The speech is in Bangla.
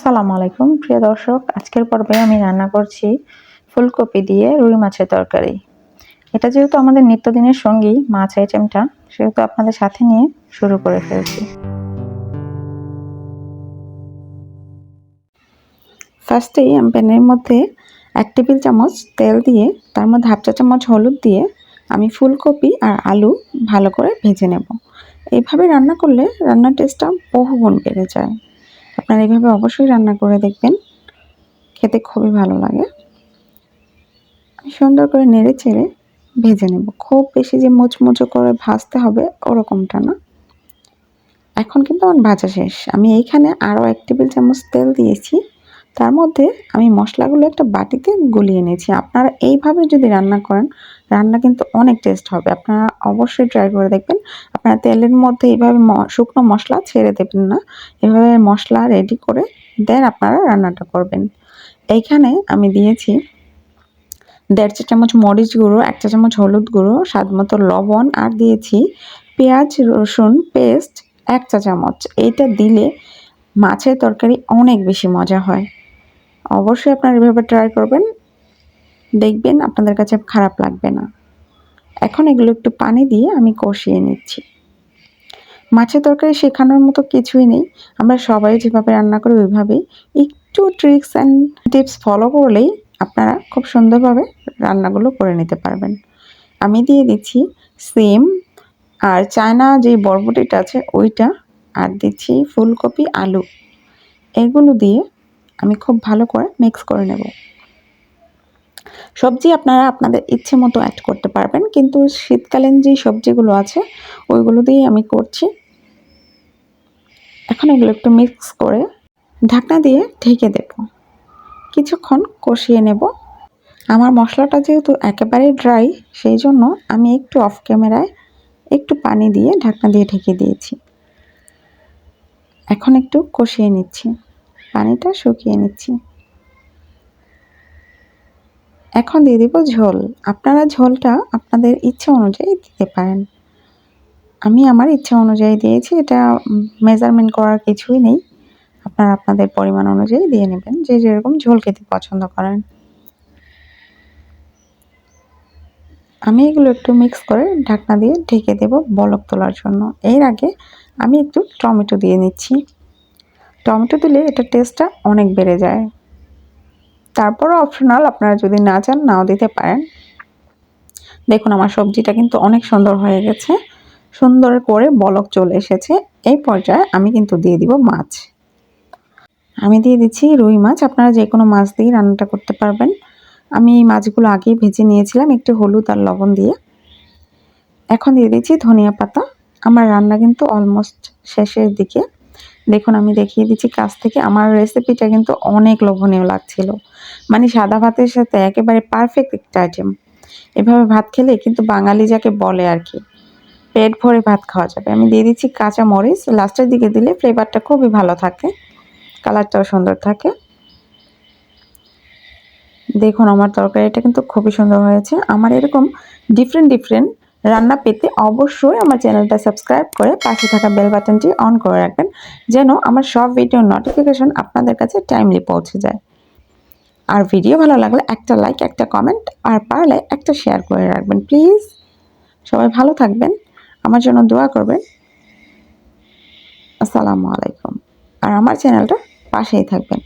আসসালামু আলাইকুম প্রিয় দর্শক, আজকের পর্বে আমি রান্না করছি ফুলকপি দিয়ে রুই মাছের তরকারি। এটা যেহেতু আমাদের নিত্যদিনের সঙ্গী মাছ আইটেমটা, সেহেতু আপনাদের সাথে নিয়ে শুরু করে ফেলছি। ফার্স্টেই আমি প্যানের মধ্যে 1 টেবিল চামচ তেল দিয়ে তার মধ্যে 1/2 চা চামচ হলুদ দিয়ে আমি ফুলকপি আর আলু ভালো করে ভেজে নেব। এইভাবে রান্না করলে রান্নার টেস্টটা বহুগুণ বেড়ে যায়। আপনারা এইভাবে অবশ্যই রান্না করে দেখবেন, খেতে খুবই ভালো লাগে। আমি সুন্দর করে নেড়ে চেড়ে ভেজে নেব। খুব বেশি যে মুচমুচো করে ভাজতে হবে ওরকমটা না। এখন কিন্তু আমার ভাজা শেষ। আমি এইখানে আরও 1 টেবিল চামচ তেল দিয়েছি। তার মধ্যে আমি মশলাগুলো একটা বাটিতে গুলিয়ে নিয়েছি। আপনারা এইভাবে যদি রান্না করেন, রান্না কিন্তু অনেক টেস্ট হবে। আপনারা অবশ্যই ট্রাই করে দেখবেন। আপনারা তেলের মধ্যে এইভাবে শুকনো মশলা ছেড়ে দেবেন না। এভাবে মশলা রেডি করে দেন আপনারা রান্নাটা করবেন। এইখানে আমি দিয়েছি 1.5 চা চামচ মরিচ গুঁড়ো, 1 চা চামচ হলুদ গুঁড়ো, স্বাদমতো লবণ, আর দিয়েছি পেঁয়াজ রসুন পেস্ট 1 চা চামচ। এইটা দিলে মাছের তরকারি অনেক বেশি মজা হয়। অবশ্যই আপনারা এভাবে ট্রাই করবেন, দেখবেন আপনাদের কাছে খারাপ লাগবে না। এখন এগুলো একটু পানি দিয়ে আমি কষিয়ে নিচ্ছি। মাছের তরকারি শেখানোর মতো কিছুই নেই, আমরা সবাই যেভাবে রান্না করি ওইভাবেই। একটু ট্রিক্স অ্যান্ড টিপস ফলো করলেই আপনারা খুব সুন্দরভাবে রান্নাগুলো করে নিতে পারবেন। আমি দিয়ে দিচ্ছি সিম আর চায়না যে বরবটিটা আছে ওইটা, আর দিচ্ছি ফুলকপি আলু। এগুলো দিয়ে আমি খুব ভালো করে মিক্স করে নেব। সবজি আপনারা আপনাদের ইচ্ছে মতো অ্যাড করতে পারবেন, কিন্তু শীতকালীন যে সবজিগুলো আছে ওইগুলো দিয়েই আমি করছি। এখন এগুলো একটু মিক্স করে ঢাকনা দিয়ে ঢেকে দেব। কিছুক্ষণ কষিয়ে নেব। আমার মশলাটা যেহেতু একেবারে ড্রাই, সেই জন্য আমি একটু অফ ক্যামেরায় একটু পানি দিয়ে ঢাকনা দিয়ে ঢেকে দিয়েছি। এখন একটু কষিয়ে নিচ্ছি, পানিটা শুকিয়ে নিচ্ছি। এখন দিয়ে দিব ঝোল। আপনারা ঝোলটা আপনাদের ইচ্ছা অনুযায়ী দিতে পারেন। আমি আমার ইচ্ছা অনুযায়ী দিয়েছি, এটা মেজারমেন্ট করার কিছুই নেই। আপনারা আপনাদের পরিমাণ অনুযায়ী দিয়ে নেবেন, যে যেরকম ঝোল খেতে পছন্দ করেন। আমি এগুলো একটু মিক্স করে ঢাকনা দিয়ে ঢেকে দেব বলক তোলার জন্য। এর আগে আমি একটু টমেটো দিয়ে নিচ্ছি। টমেটো দিলে এটা টেস্টটা অনেক বেড়ে যায়। তারপরও অপশনাল, আপনারা যদি না চান নাও দিতে পারেন। দেখুন আমার সবজিটা কিন্তু অনেক সুন্দর হয়ে গেছে, সুন্দর করে বলক চলে এসেছে। এই পর্যায়ে আমি কিন্তু দিয়ে দিব মাছ। আমি দিয়ে দিচ্ছি রুই মাছ। আপনারা যে কোনো মাছ দিয়ে রান্নাটা করতে পারবেন। আমি এই মাছগুলো আগেই ভেজে নিয়েছিলাম একটু হলুদ আর লবণ দিয়ে। এখন দিয়ে দিচ্ছি ধনিয়া পাতা। আমার রান্না কিন্তু অলমোস্ট শেষের দিকে। দেখুন আমি দেখিয়ে দিচ্ছি কাছ থেকে। আমার রেসিপিটা কিন্তু অনেক লোভনীয় লাগছিল, মানে সাদা ভাতের সাথে একেবারে পারফেক্ট একটা আইটেম। এভাবে ভাত খেলে কিন্তু বাঙালি যাকে বলে আর কি, পেট ভরে ভাত খাওয়া যাবে। আমি দিয়ে দিচ্ছি কাঁচা মরিচ, লাস্টের দিকে দিলে ফ্লেভারটা খুবই ভালো থাকে, কালারটাও সুন্দর থাকে। দেখুন আমার তরকারিটা কিন্তু খুবই সুন্দর হয়েছে। আমার এরকম ডিফারেন্ট রান্না পেতে অবশ্যই আমার চ্যানেলটা সাবস্ক্রাইব করে পাশে থাকা বেল বাটনটি অন করে রাখবেন, যেন আমার সব ভিডিওর নোটিফিকেশন আপনাদের কাছে টাইমলি পৌঁছে যায়। আর ভিডিও ভালো লাগলে একটা লাইক, একটা কমেন্ট, আর পারলে একটা শেয়ার করে রাখবেন প্লিজ। সবাই ভালো থাকবেন, আমার জন্য দোয়া করবেন। আসসালামু আলাইকুম। আর আমার চ্যানেলটা পাশেই থাকবেন।